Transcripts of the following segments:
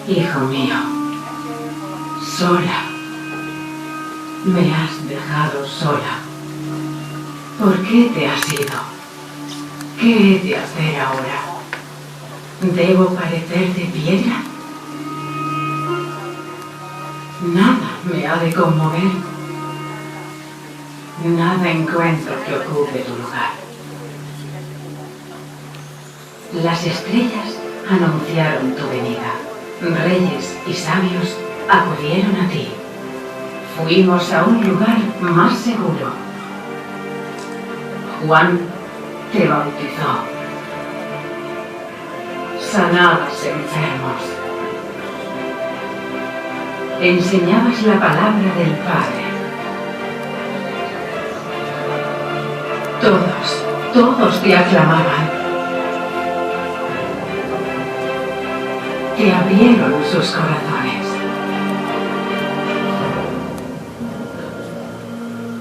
Hijo mío, sola. Me has dejado sola. ¿Por qué te has ido? ¿Qué he de hacer ahora? ¿Debo parecer de piedra? Nada me ha de conmover. Nada encuentro que ocupe tu lugar. Las estrellas anunciaron tu venida. Reyes y sabios acudieron a ti. Fuimos a un lugar más seguro. Juan te bautizó. Sanabas enfermos. Enseñabas la palabra del Padre. Todos te aclamaban. Te abrieron sus corazones.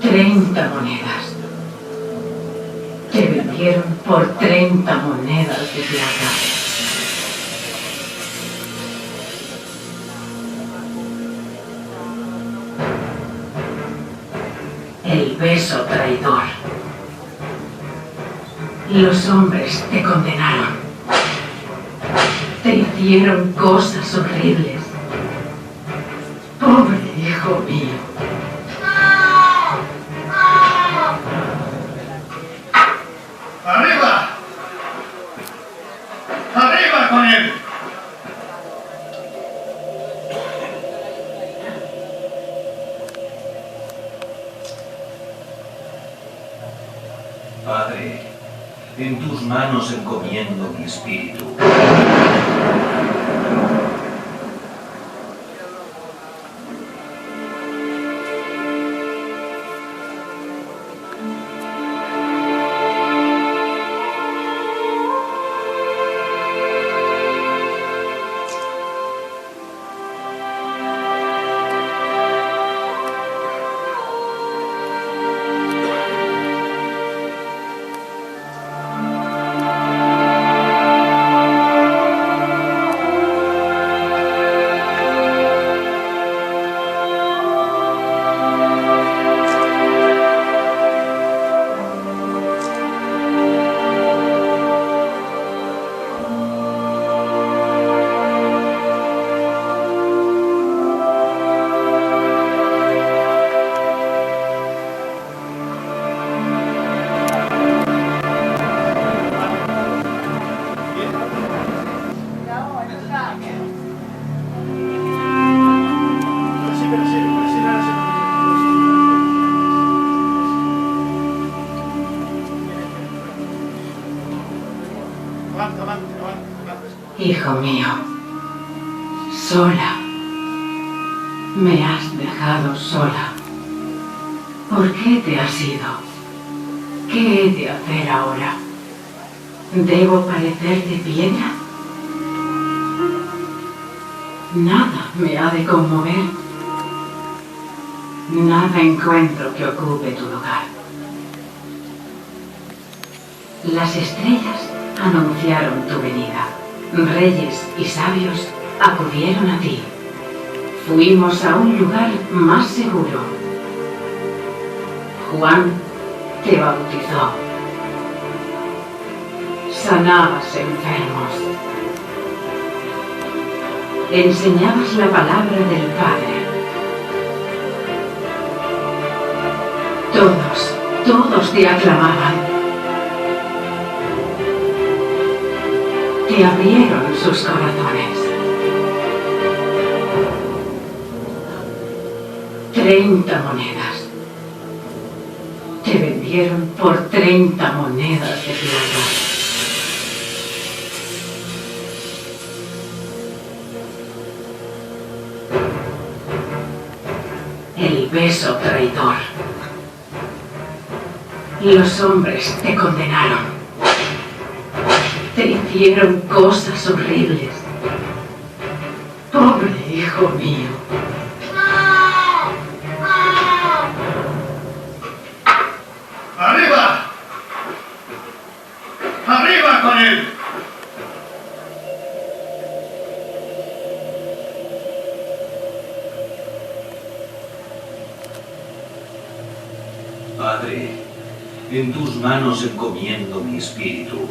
30 monedas. Te vendieron por 30 monedas de plata. El beso traidor. Los hombres te condenaron. Te hicieron cosas horribles. Pobre hijo mío. ¡Arriba! ¡Arriba con él! Padre, en tus manos encomiendo mi espíritu. Hijo mío, sola. Me has dejado sola. ¿Por qué te has ido? ¿Qué he de hacer ahora? ¿Debo parecer de piedra? Nada me ha de conmover. Nada encuentro que ocupe tu lugar. Las estrellas anunciaron tu venida. Reyes y sabios acudieron a ti. Fuimos a un lugar más seguro. Juan te bautizó. Sanabas enfermos. Enseñabas la palabra del Padre. Todos te aclamaban. Te abrieron sus corazones. 30 monedas. Te vendieron por 30 monedas de plata. El beso traidor. Los hombres te condenaron. hicieron cosas horribles. Pobre hijo mío. ¡Arriba! ¡Arriba con él! Padre, en tus manos encomiendo mi espíritu.